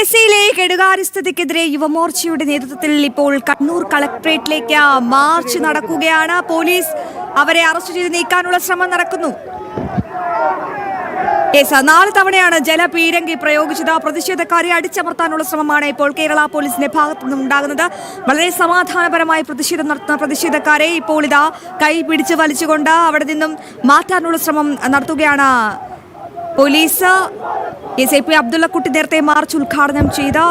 PSCയിലെ കെടുകാര്യസ്ഥതയ്ക്കെതിരെ യുവമോർച്ചയുടെ നേതൃത്വത്തിൽ ഇപ്പോൾ കണ്ണൂർ കളക്ടറേറ്റിലേക്ക് മാർച്ച് നടക്കുകയാണ്. പോലീസ് അവരെ അറസ്റ്റ് ചെയ്ത് നീക്കാനുള്ള ശ്രമം നടക്കുന്നു. 4 തവണയാണ് ജലപീരങ്കി പ്രയോഗിച്ചത്. പ്രതിഷേധക്കാരെ അടിച്ചമർത്താനുള്ള ശ്രമമാണ് ഇപ്പോൾ കേരള പോലീസിന്റെ ഭാഗത്തു നിന്നും ഉണ്ടാകുന്നത്. വളരെ സമാധാനപരമായി പ്രതിഷേധം നടത്തുന്ന പ്രതിഷേധക്കാരെ ഇപ്പോൾ ഇതാ കൈ പിടിച്ച് വലിച്ചുകൊണ്ട് അവിടെ നിന്നും മാറ്റാനുള്ള ശ്രമം നടത്തുകയാണ് പോലീസ്. SIP അബ്ദുള്ളക്കുട്ടി നേരത്തെ മാർച്ച് ഉദ്ഘാടനം ചെയ്ത്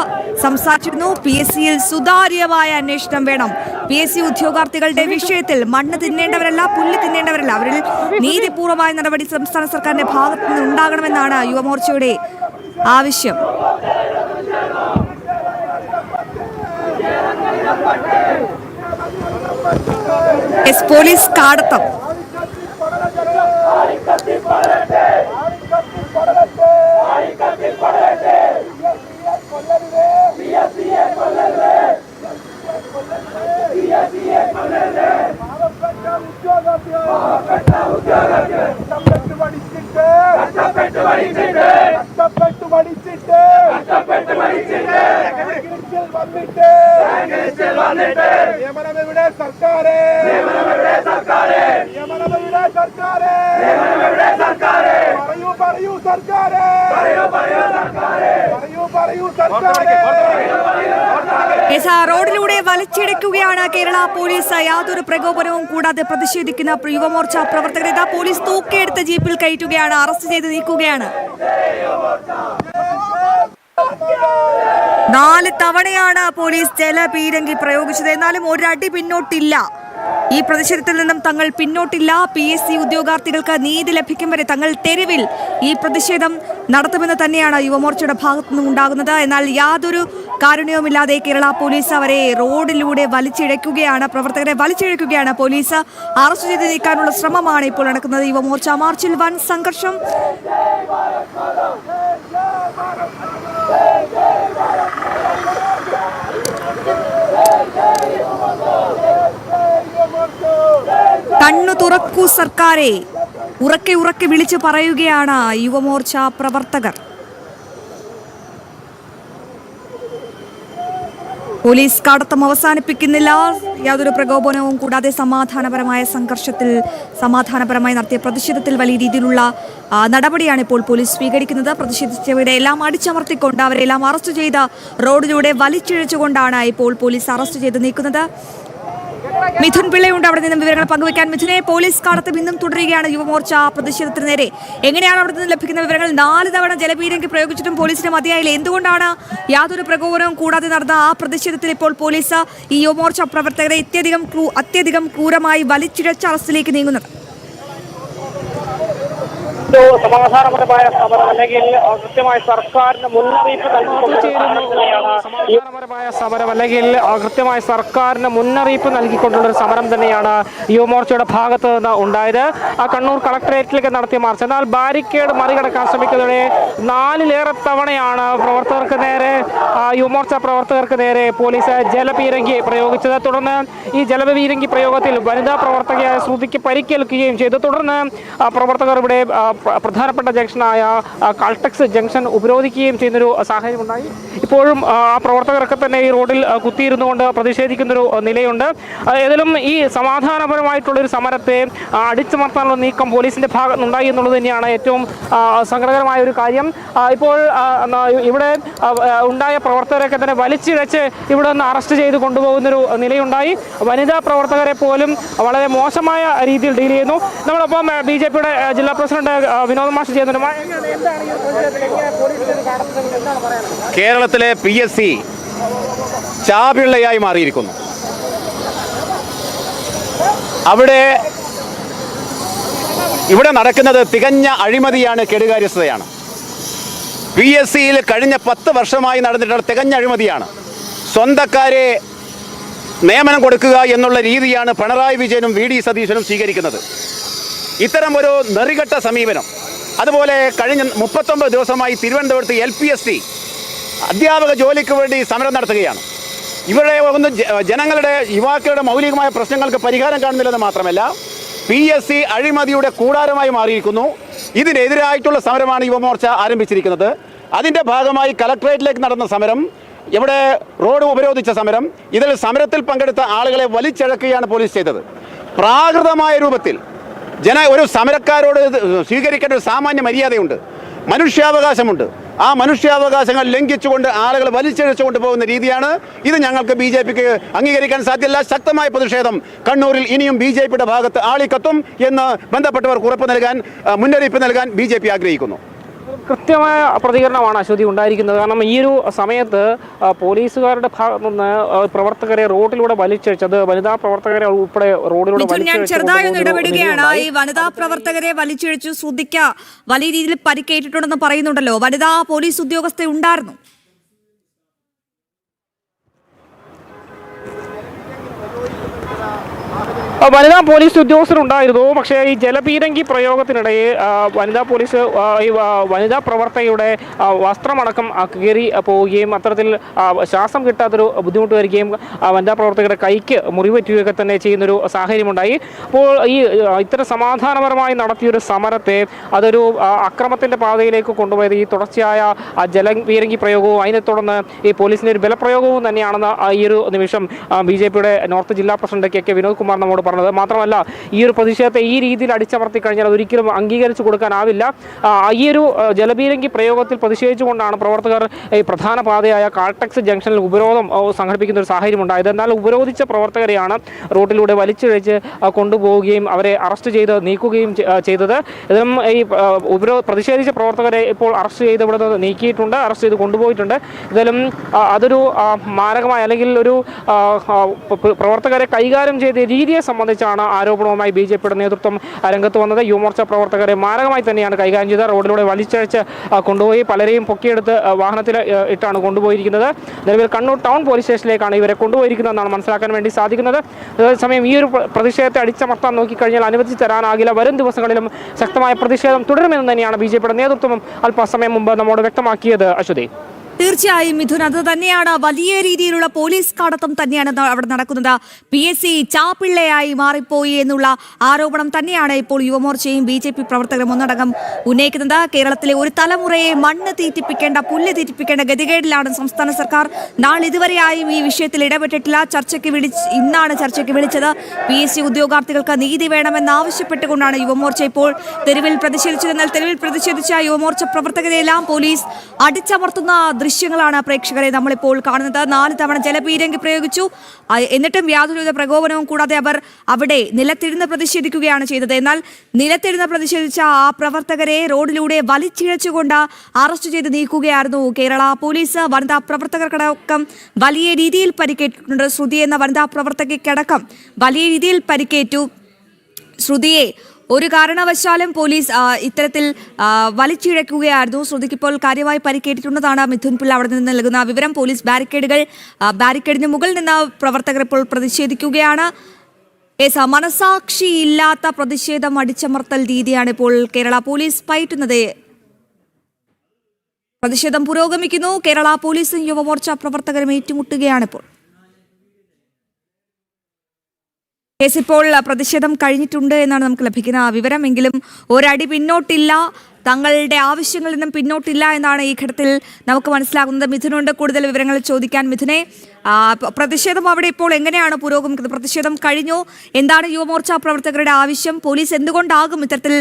സംസാരിച്ചിരുന്നു. PSCയിൽ സുതാര്യമായ അന്വേഷണം വേണം. PSC ഉദ്യോഗാർത്ഥികളുടെ വിഷയത്തിൽ മണ്ണ് തിന്നേണ്ടവരല്ല, പുല്ല് തിന്നേണ്ടവരല്ല. അവരിൽ നീതിപൂർവമായ നടപടി സംസ്ഥാന സർക്കാരിന്റെ ഭാഗത്തു നിന്ന് ഉണ്ടാകണമെന്നാണ് യുവമോർച്ചയുടെ ആവശ്യം. പോലീസ് കാടത്തം റോഡിലൂടെ വലിച്ചിഴക്കുകയാണ് കേരള പോലീസ്. യാതൊരു പ്രകോപനവും കൂടാതെ പ്രതിഷേധിക്കുന്ന യുവമോർച്ച പ്രവർത്തകരെ പോലീസ് തൂക്കിയെടുത്ത ജീപ്പിൽ കയറ്റുകയാണ്, അറസ്റ്റ് ചെയ്ത് നീക്കുകയാണ്. 4 തവണയാണ് പോലീസ് ജലപീരങ്കി പ്രയോഗിച്ചത്. എന്നാലും ഒരടി പിന്നോട്ടില്ല. ഈ പ്രതിഷേധത്തിൽ നിന്നും തങ്ങൾ പിന്നോട്ടില്ല. PSC ഉദ്യോഗാർത്ഥികൾക്ക് നീതി ലഭിക്കും വരെ തങ്ങൾ തെരുവിൽ ഈ പ്രതിഷേധം നടത്തുമെന്ന് തന്നെയാണ് യുവമോർച്ചയുടെ ഭാഗത്തു നിന്നും ഉണ്ടാകുന്നത്. എന്നാൽ യാതൊരു കാരുണ്യവുമില്ലാതെ കേരള പോലീസ് അവരെ റോഡിലൂടെ വലിച്ചിഴക്കുകയാണ്, പ്രവർത്തകരെ വലിച്ചിഴക്കുകയാണ്. പോലീസ് അറസ്റ്റ് ചെയ്ത് നീക്കാനുള്ള ശ്രമമാണ് ഇപ്പോൾ നടക്കുന്നത്. യുവമോർച്ച മാർച്ചിൽ വൻ സംഘർഷം. കണ്ണു തുറക്കൂ സർക്കാരെ, ഉറക്കെ ഉറക്കെ വിളിച്ചു പറയുകയാണ് യുവമോർച്ച പ്രവർത്തകർ. പോലീസ് കടത്തം അവസാനിപ്പിക്കുന്നില്ല. യാതൊരു പ്രകോപനവും കൂടാതെ സമാധാനപരമായ സംഘർഷത്തിൽ സമാധാനപരമായി നടത്തിയ പ്രതിഷേധത്തിൽ വലിയ രീതിയിലുള്ള നടപടിയാണ് ഇപ്പോൾ പോലീസ് സ്വീകരിക്കുന്നത്. പ്രതിഷേധിച്ചവരെ എല്ലാം അടിച്ചമർത്തിക്കൊണ്ട് അവരെല്ലാം അറസ്റ്റ് ചെയ്ത് റോഡിലൂടെ വലിച്ചിഴച്ചുകൊണ്ടാണ് ഇപ്പോൾ പോലീസ് അറസ്റ്റ് ചെയ്ത് നീക്കുന്നത്. മിഥുൻ പിള്ളയുണ്ട് അവിടെ നിന്നും വിവരങ്ങൾ പങ്കുവയ്ക്കാൻ. മിഥുനെ, പോലീസ് കാടത്തം ഇന്നും തുടരുകയാണ് യുവമോർച്ച പ്രതിഷേധത്തിന് നേരെ. എങ്ങനെയാണ് അവിടെ നിന്ന് ലഭിക്കുന്ന വിവരങ്ങൾ? 4 തവണ ജലപീരങ്കി പ്രയോഗിച്ചിട്ടും പോലീസിന് മതിയായില്ല. എന്തുകൊണ്ടാണ് യാതൊരു പ്രകോപനവും കൂടാതെ നടന്ന ആ പ്രതിഷേധത്തിൽ ഇപ്പോൾ പോലീസ് ഈ യുവമോർച്ച പ്രവർത്തകരെ അത്യധികം ക്രൂരമായി വലിച്ചിഴച്ച അറസ്റ്റിലേക്ക് നീങ്ങുന്നത്? സമാധാനപരമായ സമരം അല്ലെങ്കിൽ കൃത്യമായ സർക്കാരിന് മുന്നറിയിപ്പ് നൽകിക്കൊണ്ടുള്ള ഒരു സമരം തന്നെയാണ് യുവമോർച്ചയുടെ ഭാഗത്ത് നിന്ന് ഉണ്ടായത്. കണ്ണൂർ കളക്ടറേറ്റിലേക്ക് നടത്തിയ മാർച്ച്. എന്നാൽ ബാരിക്കേഡ് മറികടക്കാൻ ശ്രമിക്കുന്നതിനെ 4ലേറെ തവണയാണ് യുവമോർച്ച പ്രവർത്തകർക്ക് നേരെ പോലീസ് ജലപീരങ്കി പ്രയോഗിച്ചത്. തുടർന്ന് ഈ ജലപീരങ്കി പ്രയോഗത്തിൽ വനിതാ പ്രവർത്തകയായ ശ്രുതിക്ക് പരിക്കേൽക്കുകയും ചെയ്തു. തുടർന്ന് പ്രവർത്തകർ ഇവിടെ പ്രധാനപ്പെട്ട ജംഗ്ഷനായ കാൾടെക്സ് ജംഗ്ഷൻ ഉപരോധിക്കുകയും ചെയ്യുന്നൊരു സാഹചര്യം ഉണ്ടായി. ഇപ്പോഴും ആ പ്രവർത്തകരൊക്കെ തന്നെ ഈ റോഡിൽ കുത്തിയിരുന്നുകൊണ്ട് പ്രതിഷേധിക്കുന്നൊരു നിലയുണ്ട്. ഏതായാലും ഈ സമാധാനപരമായിട്ടുള്ളൊരു സമരത്തെ അടിച്ചമർത്താനുള്ള നീക്കം പോലീസിന്റെ ഭാഗത്തുനിന്നുണ്ടായി എന്നുള്ളത് തന്നെയാണ് ഏറ്റവും സങ്കടകരമായ ഒരു കാര്യം. ഇപ്പോൾ ഇവിടെ ഉണ്ടായ പ്രവർത്തകരൊക്കെ തന്നെ വലിച്ചിഴച്ച് ഇവിടെ നിന്ന് അറസ്റ്റ് ചെയ്ത് കൊണ്ടുപോകുന്നൊരു നിലയുണ്ടായി. വനിതാ പ്രവർത്തകരെ പോലും വളരെ മോശമായ രീതിയിൽ ഡീൽ ചെയ്യുന്നു. നമ്മളൊപ്പം BJPയുടെ ജില്ലാ പ്രസിഡന്റ് വിനോദ് മാഷ് ചെയ്യുന്നുണ്ട്. കേരളത്തിലെ PSC ചാപിള്ളയായി മാറിയിരിക്കുന്നു. ഇവിടെ നടക്കുന്നത് തികഞ്ഞ അഴിമതിയാണ്, കെടുകാര്യസ്ഥതയാണ്. PSCയിൽ കഴിഞ്ഞ 10 വർഷമായി നടന്നിട്ടുള്ള തികഞ്ഞ അഴിമതിയാണ്. സ്വന്തക്കാരെ നിയമനം കൊടുക്കുക എന്നുള്ള രീതിയാണ് പിണറായി വിജയനും VD സതീശനും സ്വീകരിക്കുന്നത്. ഇത്തരം ഒരു നെറികെട്ട സമീപനം. അതുപോലെ കഴിഞ്ഞ 39 ദിവസമായി തിരുവനന്തപുരത്ത് LPST അധ്യാപക ജോലിക്ക് വേണ്ടി സമരം നടത്തുകയാണ്. ഇവരുടെ ജനങ്ങളുടെ യുവാക്കളുടെ മൗലികമായ പ്രശ്നങ്ങൾക്ക് പരിഹാരം കാണുന്നില്ലെന്ന് മാത്രമല്ല PSC അഴിമതിയുടെ കൂടാരമായി മാറിയിരിക്കുന്നു. ഇതിനെതിരായിട്ടുള്ള സമരമാണ് യുവമോർച്ച ആരംഭിച്ചിരിക്കുന്നത്. അതിൻ്റെ ഭാഗമായി കലക്ട്രേറ്റിലേക്ക് നടന്ന സമരം, ഇവിടെ റോഡ് ഉപരോധിച്ച സമരം, ഇതിൽ സമരത്തിൽ പങ്കെടുത്ത ആളുകളെ വലിച്ചിഴക്കുകയാണ് പോലീസ് ചെയ്തത്. പ്രാകൃതമായ രൂപത്തിൽ ഒരു സമരക്കാരോട് സ്വീകരിക്കേണ്ട ഒരു സാമാന്യ മര്യാദയുണ്ട്, മനുഷ്യാവകാശമുണ്ട്. ആ മനുഷ്യാവകാശങ്ങൾ ലംഘിച്ചുകൊണ്ട് ആളുകൾ വലിച്ചിഴച്ചുകൊണ്ട് പോകുന്ന രീതിയാണ് ഇത്. ഞങ്ങൾക്ക് BJPക്ക് അംഗീകരിക്കാൻ സാധ്യമല്ല. ശക്തമായ പ്രതിഷേധം കണ്ണൂരിൽ ഇനിയും BJPയുടെ ഭാഗത്ത് ആളിക്കത്തും എന്ന് ബന്ധപ്പെട്ടവർക്ക് ഉറപ്പ് നൽകാൻ, മുന്നറിയിപ്പ് നൽകാൻ BJP ആഗ്രഹിക്കുന്നു. കൃത്യമായ പ്രതികരണമാണ് അശ്വതി ഉണ്ടായിരിക്കുന്നത്. കാരണം ഈ ഒരു സമയത്ത് പോലീസുകാരുടെ ഭാഗത്തു നിന്ന് പ്രവർത്തകരെ റോഡിലൂടെ വലിച്ചിഴച്ചത്, വനിതാ പ്രവർത്തകരെ ഉൾപ്പെടെ റോഡിലൂടെ ഞാൻ ചെറുതായി ഒന്ന് ഇടപെടുകയാണ്. ഈ വനിതാ പ്രവർത്തകരെ വലിച്ചിഴച്ചു ശ്രുതിക്ക് വലിയ രീതിയിൽ പരിക്കേറ്റിട്ടുണ്ടെന്ന് പറയുന്നുണ്ടല്ലോ. വനിതാ പോലീസ് ഉദ്യോഗസ്ഥ ഉണ്ടായിരുന്നു? വനിതാ പോലീസ് ഉദ്യോഗസ്ഥരുണ്ടായിരുന്നു. പക്ഷേ ഈ ജലപീരങ്കി പ്രയോഗത്തിനിടെ വനിതാ പ്രവർത്തകയുടെ വസ്ത്രമടക്കം കീറി പോവുകയും അത്തരത്തിൽ ശ്വാസം കിട്ടാത്തൊരു ബുദ്ധിമുട്ട് വരികയും വനിതാ പ്രവർത്തകരുടെ കൈക്ക് മുറിവേറ്റുകയൊക്കെ തന്നെ ചെയ്യുന്നൊരു സാഹചര്യമുണ്ടായി. അപ്പോൾ ഇത്തരം സമാധാനപരമായി നടത്തിയൊരു സമരത്തെ അതൊരു അക്രമത്തിൻ്റെ പാതയിലേക്ക് കൊണ്ടുപോയത് ഈ തുടർച്ചയായ ജലപീരങ്കി പ്രയോഗവും അതിനെ തുടർന്ന് ഈ പോലീസിൻ്റെ ഒരു ബലപ്രയോഗവും തന്നെയാണെന്ന് ഈ ഒരു നിമിഷം BJPയുടെ നോർത്ത് ജില്ലാ പ്രസിഡന്റ് KK വിനോദ് കുമാർ നമ്മോട് പറഞ്ഞത്. മാത്രമല്ല, ഈ ഒരു പ്രതിഷേധത്തെ ഈ രീതിയിൽ അടിച്ചമർത്തി കഴിഞ്ഞാൽ അതൊരിക്കലും അംഗീകരിച്ചു കൊടുക്കാനാവില്ല. ഈ ഒരു ജലപീരങ്കി പ്രയോഗത്തിൽ പ്രതിഷേധിച്ചുകൊണ്ടാണ് പ്രവർത്തകർ ഈ പ്രധാന പാതയായ കാൾടെക്സ് ജംഗ്ഷനിൽ ഉപരോധം സംഘടിപ്പിക്കുന്ന ഒരു സാഹചര്യം ഉണ്ടായത്. എന്നാൽ ഉപരോധിച്ച പ്രവർത്തകരെയാണ് റോഡിലൂടെ വലിച്ചിഴച്ച് കൊണ്ടുപോവുകയും അവരെ അറസ്റ്റ് ചെയ്ത് നീക്കുകയും ചെയ്തത്. ഇതിലും ഈ പ്രതിഷേധിച്ച പ്രവർത്തകരെ ഇപ്പോൾ അറസ്റ്റ് ചെയ്ത് ഇവിടെ നിന്ന് നീക്കിയിട്ടുണ്ട്, അറസ്റ്റ് ചെയ്ത് കൊണ്ടുപോയിട്ടുണ്ട്. ഇതിലും അതൊരു മാരകമായ അല്ലെങ്കിൽ ഒരു പ്രവർത്തകരെ കൈകാര്യം ചെയ്ത രീതിയെ സംബന്ധിച്ചാണ് ആരോപണവുമായി BJPയുടെ നേതൃത്വം രംഗത്ത് വന്നത്. യുവമോർച്ച പ്രവർത്തകരെ മാരകമായി തന്നെയാണ് കൈകാര്യം ചെയ്തത്. റോഡിലൂടെ വലിച്ചഴച്ച് കൊണ്ടുപോയി പലരെയും പൊക്കിയെടുത്ത് വാഹനത്തിൽ ഇട്ടാണ് കൊണ്ടുപോയിരിക്കുന്നത്. നിലവിൽ കണ്ണൂർ ടൗൺ പോലീസ് സ്റ്റേഷനിലേക്കാണ് ഇവരെ കൊണ്ടുപോയിരിക്കുന്നതെന്നാണ് മനസ്സിലാക്കാൻ വേണ്ടി സാധിക്കുന്നത്. അതേസമയം ഈ ഒരു പ്രതിഷേധത്തെ അടിച്ചമർത്താൻ നോക്കിക്കഴിഞ്ഞാൽ അനുവദിച്ചു തരാനാകില്ല. വരും ദിവസങ്ങളിലും ശക്തമായ പ്രതിഷേധം തുടരുമെന്ന് തന്നെയാണ് BJPയുടെ നേതൃത്വം അല്പസമയം മുമ്പ് നമ്മോട് വ്യക്തമാക്കിയത്. അശ്വതി, തീർച്ചയായും മിഥുൻ, അത് തന്നെയാണ്. വലിയ രീതിയിലുള്ള പോലീസ് കടത്തം തന്നെയാണ് അവിടെ നടക്കുന്നത്. PSC ചാപ്പിള്ളയായി മാറിപ്പോയി എന്നുള്ള ആരോപണം തന്നെയാണ് ഇപ്പോൾ യുവമോർച്ചയും BJP പ്രവർത്തകരും ഒന്നടങ്കം ഉന്നയിക്കുന്നത്. കേരളത്തിലെ ഒരു തലമുറയെ മണ്ണ് തീറ്റിപ്പിക്കേണ്ട, പുല്ല് തീറ്റിപ്പിക്കേണ്ട ഗതികേടിലാണ് സംസ്ഥാന സർക്കാർ. നാളിതുവരെയായും ഈ വിഷയത്തിൽ ഇടപെട്ടിട്ടില്ല. ഇന്നാണ് ചർച്ചയ്ക്ക് വിളിച്ചത്. PSC ഉദ്യോഗാർത്ഥികൾക്ക് നീതി വേണമെന്നാവശ്യപ്പെട്ടുകൊണ്ടാണ് യുവമോർച്ച ഇപ്പോൾ തെരുവിൽ പ്രതിഷേധിച്ചത്. എന്നാൽ തെരുവിൽ പ്രതിഷേധിച്ച യുവമോർച്ച പ്രവർത്തകരെയെല്ലാം പോലീസ് അടിച്ചമർത്തുന്ന ദൃശ്യങ്ങളാണ് പ്രേക്ഷകരെ നമ്മളിപ്പോൾ കാണുന്നത്. 4 തവണ ജലപീരങ്കി പ്രയോഗിച്ചു. എന്നിട്ടും യാതൊരുവിധ പ്രകോപനവും കൂടാതെ അവർ അവിടെ നിലത്തിരുന്ന് പ്രതിഷേധിക്കുകയാണ് ചെയ്തത്. എന്നാൽ നിലത്തിരുന്ന് പ്രതിഷേധിച്ച ആ പ്രവർത്തകരെ റോഡിലൂടെ വലിച്ചിഴച്ചുകൊണ്ട് അറസ്റ്റ് ചെയ്ത് നീക്കുകയായിരുന്നു കേരള പോലീസ്. വനിതാ പ്രവർത്തകർക്കടക്കം വലിയ രീതിയിൽ പരിക്കേറ്റിട്ടുണ്ട്. ശ്രുതി എന്ന വനിതാ പ്രവർത്തകയ്ക്കടക്കം വലിയ രീതിയിൽ പരിക്കേറ്റു. ശ്രുതിയെ ഒരു കാരണവശാലും പോലീസ് ഇത്തരത്തിൽ വലിച്ചിഴക്കുകയായിരുന്നു. ശ്രുതിക്കിപ്പോൾ കാര്യമായി പരിക്കേറ്റിട്ടുണ്ടെന്നാണ് മിഥുൻ പിള്ള അവിടെ നിന്ന് നൽകുന്ന വിവരം. പോലീസ് ബാരിക്കേഡിന് മുകളിൽ നിന്ന് പ്രവർത്തകർ ഇപ്പോൾ പ്രതിഷേധിക്കുകയാണ്. മനസാക്ഷിയില്ലാത്ത പ്രതിഷേധം, അടിച്ചമർത്തൽ രീതിയാണ് ഇപ്പോൾ കേരള പോലീസ് പയറ്റുന്നത്. പ്രതിഷേധം പുരോഗമിക്കുന്നു. കേരള പോലീസും യുവമോർച്ച പ്രവർത്തകരും ഏറ്റുമുട്ടുകയാണിപ്പോൾ. ഇപ്പോൾ പ്രതിഷേധം കഴിഞ്ഞിട്ടുണ്ട് എന്നാണ് നമുക്ക് ലഭിക്കുന്ന വിവരമെങ്കിലും ഒരടി പിന്നോട്ടില്ല, തങ്ങളുടെ ആവശ്യങ്ങളിൽ നിന്നും പിന്നോട്ടില്ല എന്നാണ് ഈ ഘട്ടത്തിൽ നമുക്ക് മനസ്സിലാകുന്നത്. മിഥുനുണ്ട് കൂടുതൽ വിവരങ്ങൾ ചോദിക്കാൻ. മിഥുനെ, പ്രതിഷേധം അവിടെ ഇപ്പോൾ എങ്ങനെയാണ് പുരോഗമിക്കുന്നത്? പ്രതിഷേധം കഴിഞ്ഞു. എന്താണ് യുവമോർച്ച പ്രവർത്തകരുടെ ആവശ്യം? പോലീസ് എന്തുകൊണ്ടാകും ഇത്തരത്തിൽ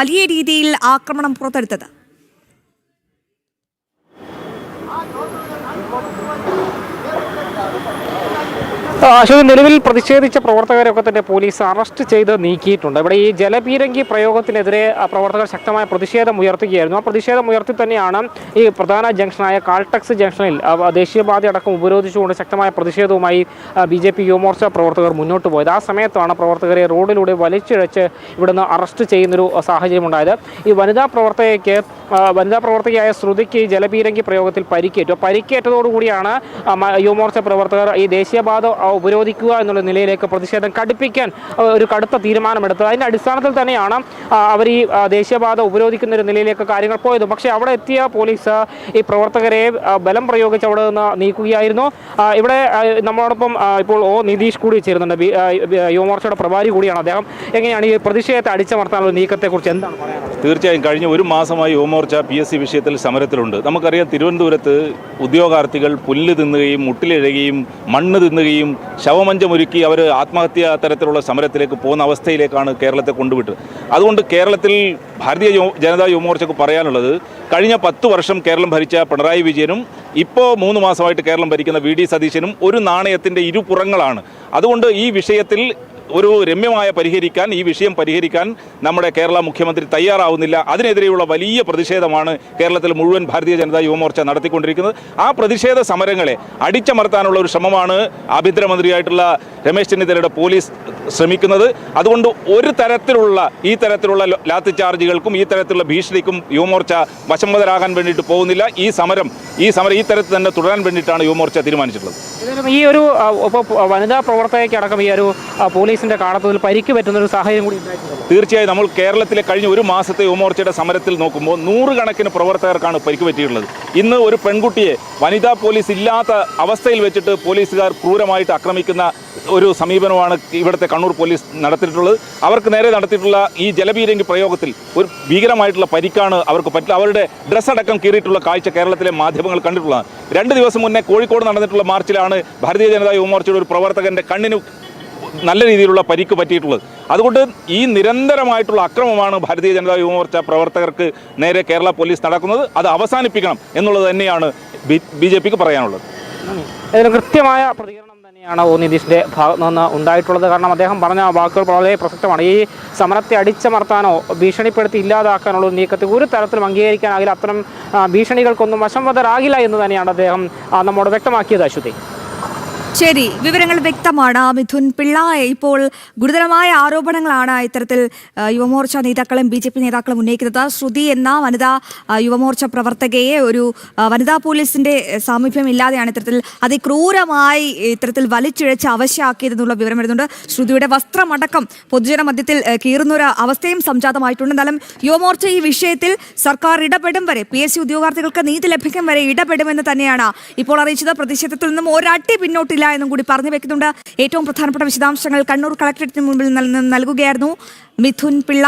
വലിയ രീതിയിൽ ആക്രമണം പുറത്തെടുത്തത്? അശ്വതി, നിലവിൽ പ്രതിഷേധിച്ച പ്രവർത്തകരൊക്കെ തന്നെ പോലീസ് അറസ്റ്റ് ചെയ്ത് നീക്കിയിട്ടുണ്ട്. ഇവിടെ ഈ ജലപീരങ്കി പ്രയോഗത്തിനെതിരെ പ്രവർത്തകർ ശക്തമായ പ്രതിഷേധം ഉയർത്തുകയായിരുന്നു. ആ പ്രതിഷേധം ഉയർത്തി തന്നെയാണ് ഈ പ്രധാന ജംഗ്ഷനായ കാൾടെക്സ് ജംഗ്ഷനിൽ ദേശീയപാത അടക്കം ഉപരോധിച്ചുകൊണ്ട് ശക്തമായ പ്രതിഷേധവുമായി BJP യുവമോർച്ച പ്രവർത്തകർ മുന്നോട്ട് പോയത്. ആ സമയത്താണ് പ്രവർത്തകരെ റോഡിലൂടെ വലിച്ചിഴച്ച് ഇവിടുന്ന് അറസ്റ്റ് ചെയ്യുന്നൊരു സാഹചര്യം ഉണ്ടായത്. ഈ വനിതാ പ്രവർത്തകയായ ശ്രുതിക്ക് ജലപീരങ്കി പ്രയോഗത്തിൽ പരിക്കേറ്റു. പരിക്കേറ്റതോടുകൂടിയാണ് യുവമോർച്ച പ്രവർത്തകർ ഈ ദേശീയപാത ഉപരോധിക്കുക എന്നുള്ള നിലയിലേക്ക് പ്രതിഷേധം കടുപ്പിക്കാൻ ഒരു കടുത്ത തീരുമാനമെടുത്തത്. അതിൻ്റെ അടിസ്ഥാനത്തിൽ തന്നെയാണ് അവർ ഈ ദേശീയപാത ഉപരോധിക്കുന്ന ഒരു നിലയിലേക്ക് കാര്യങ്ങൾ പോയത്. പക്ഷേ അവിടെ എത്തിയ പോലീസ് ഈ പ്രവർത്തകരെ ബലം പ്രയോഗിച്ച് അവിടെ നിന്ന് നീക്കുകയായിരുന്നു. ഇവിടെ നമ്മളോടൊപ്പം ഇപ്പോൾ നിതീഷ് കൂടി ചേരുന്നുണ്ട്. യുവമോർച്ചയുടെ പ്രഭാരി കൂടിയാണ് അദ്ദേഹം. എങ്ങനെയാണ് ഈ പ്രതിഷേധത്തെ അടിച്ചമർത്താനുള്ള നീക്കത്തെക്കുറിച്ച് എന്താണ് പറയാനുള്ളത്? തീർച്ചയായും കഴിഞ്ഞ ഒരു മാസമായി യുവമോർച്ച PSC വിഷയത്തിൽ സമരത്തിലുണ്ട്. നമുക്കറിയാം, തിരുവനന്തപുരത്ത് ഉദ്യോഗാർത്ഥികൾ പുല്ല് തിന്നുകയും മുട്ടിലിഴയുകയും മണ്ണ് തിന്നുകയും ശവമഞ്ചമൊരുക്കി അവർ ആത്മഹത്യാ തരത്തിലുള്ള സമരത്തിലേക്ക് പോകുന്ന അവസ്ഥയിലേക്കാണ് കേരളത്തെ കൊണ്ടുവിട്ടത്. അതുകൊണ്ട് കേരളത്തിൽ ഭാരതീയ ജനതാ യുവമോർച്ചയ്ക്ക് പറയാനുള്ളത്, കഴിഞ്ഞ 10 വർഷം കേരളം ഭരിച്ച പിണറായി വിജയനും ഇപ്പോൾ 3 മാസമായിട്ട് കേരളം ഭരിക്കുന്ന VD സതീശനും ഒരു നാണയത്തിൻ്റെ ഇരുപുറങ്ങളാണ്. അതുകൊണ്ട് ഈ വിഷയത്തിൽ ഒരു രമ്യമായ ഈ വിഷയം പരിഹരിക്കാൻ നമ്മുടെ കേരള മുഖ്യമന്ത്രി തയ്യാറാവുന്നില്ല. അതിനെതിരെയുള്ള വലിയ പ്രതിഷേധമാണ് കേരളത്തിൽ മുഴുവൻ ഭാരതീയ ജനതാ യുവമോർച്ച നടത്തിക്കൊണ്ടിരിക്കുന്നത്. ആ പ്രതിഷേധ സമരങ്ങളെ അടിച്ചമർത്താനുള്ള ഒരു ശ്രമമാണ് ആഭ്യന്തരമന്ത്രിയായിട്ടുള്ള രമേശ് ചെന്നിത്തലയുടെ പോലീസ് ശ്രമിക്കുന്നത്. അതുകൊണ്ട് ഈ തരത്തിലുള്ള ലാത്തി ചാർജുകൾക്കും ഈ തരത്തിലുള്ള ഭീഷണിക്കും യുവമോർച്ച വശംവദരാകാൻ വേണ്ടിയിട്ട് പോകുന്നില്ല. ഈ സമരം ഈ തരത്തിൽ തന്നെ തുടരാൻ വേണ്ടിയിട്ടാണ് യുവമോർച്ച തീരുമാനിച്ചിട്ടുള്ളത്. ഈ ഒരു വനിതാ പ്രവർത്തകയ്ക്കടക്കം ഈ ഒരു പോലീസിന്റെ കാടത്തത്തിൽ പരിക്ക് പറ്റുന്ന ഒരു സാഹചര്യം കൂടി ഉണ്ടായിട്ടുണ്ട്. തീർച്ചയായും നമ്മൾ കേരളത്തിലെ കഴിഞ്ഞ ഒരു മാസത്തെ യുവമോർച്ചയുടെ സമരത്തിൽ നോക്കുമ്പോൾ 100 കണക്കിന് പ്രവർത്തകർക്കാണ് പരിക്ക് പറ്റിയിട്ടുള്ളത്. ഇന്ന് ഒരു പെൺകുട്ടിയെ വനിതാ പോലീസ് ഇല്ലാത്ത അവസ്ഥയിൽ വെച്ചിട്ട് പോലീസുകാർ ക്രൂരമായിട്ട് ആക്രമിക്കുന്ന ഒരു സമീപനമാണ് ഇവിടുത്തെ കണ്ണൂർ പോലീസ് നടത്തിയിട്ടുള്ളത്. അവർക്ക് നേരെ നടത്തിയിട്ടുള്ള ഈ ജലപീരങ്കി പ്രയോഗത്തിൽ ഒരു ഭീകരമായിട്ടുള്ള പരിക്കാണ് അവർക്ക് പറ്റില്ല. അവരുടെ ഡ്രസ്സ് അടക്കം കീറിയിട്ടുള്ള കാഴ്ച കേരളത്തിലെ മാധ്യമങ്ങൾ കണ്ടിട്ടുള്ളതാണ്. 2 ദിവസം മുന്നേ കോഴിക്കോട് നടന്നിട്ടുള്ള മാർച്ചിലാണ് ഭാരതീയ ജനതാ യുവമോർച്ചയുടെ ഒരു പ്രവർത്തകൻ്റെ കണ്ണിന് നല്ല രീതിയിലുള്ള പരിക്ക് പറ്റിയിട്ടുള്ളത്. അതുകൊണ്ട് ഈ നിരന്തരമായിട്ടുള്ള അക്രമമാണ് ഭാരതീയ ജനതാ യുവമോർച്ച പ്രവർത്തകർക്ക് നേരെ കേരള പോലീസ് നടക്കുന്നത്. അത് അവസാനിപ്പിക്കണം എന്നുള്ളത് തന്നെയാണ് BJPക്ക് പറയാനുള്ളത്. ഇതിന് കൃത്യമായ പ്രതികരണം തന്നെയാണ് നിതീഷിൻ്റെ ഭാഗത്തു നിന്ന് ഉണ്ടായിട്ടുള്ളത്. കാരണം അദ്ദേഹം പറഞ്ഞ വാക്കുകൾ വളരെ പ്രസക്തമാണ്. ഈ സമരത്തെ അടിച്ചമർത്താനോ ഭീഷണിപ്പെടുത്തി ഇല്ലാതാക്കാനുള്ള നീക്കത്തെ ഒരു തരത്തിലും അംഗീകരിക്കാനാകില്ല. അത്തരം ഭീഷണികൾക്കൊന്നും വശംവദരാകില്ല എന്ന് തന്നെയാണ് അദ്ദേഹം നമ്മോട് വ്യക്തമാക്കിയത്. അശ്വതി, ശരി, വിവരങ്ങൾ വ്യക്തമാണ്. മിഥുൻ പിള്ള, ഇപ്പോൾ ഗുരുതരമായ ആരോപണങ്ങളാണ് ഇത്തരത്തിൽ യുവമോർച്ച നേതാക്കളും BJP നേതാക്കളും ഉന്നയിക്കുന്നത്. ശ്രുതി എന്ന വനിതാ യുവമോർച്ച പ്രവർത്തകയെ ഒരു വനിതാ പോലീസിന്റെ സാമീപ്യം ഇല്ലാതെയാണ് ഇത്തരത്തിൽ അതിക്രൂരമായി ഇത്തരത്തിൽ വലിച്ചിഴച്ച് അവശ്യാക്കിയതെന്നുള്ള വിവരം വരുന്നുണ്ട്. ശ്രുതിയുടെ വസ്ത്രമടക്കം പൊതുജന മധ്യത്തിൽ കീറുന്നൊരു അവസ്ഥയും സംജാതമായിട്ടുണ്ട്. എന്നാലും യുവമോർച്ച ഈ വിഷയത്തിൽ സർക്കാർ ഇടപെടും വരെ, PSC ഉദ്യോഗാർത്ഥികൾക്ക് നീതി ലഭിക്കും വരെ ഇടപെടുമെന്ന് തന്നെയാണ് ഇപ്പോൾ അറിയിച്ചത്. പ്രതിഷേധത്തിൽ നിന്നും ഒരട്ടി പിന്നോട്ടില്ല എന്നും കൂടി പറഞ്ഞു വെക്കുന്നുണ്ട്. ഏറ്റവും പ്രധാനപ്പെട്ട വിശദാംശങ്ങൾ കണ്ണൂർ കളക്ടറേറ്റിന് മുമ്പിൽ നൽകുകയായിരുന്നു മിഥുൻ പിള്ള.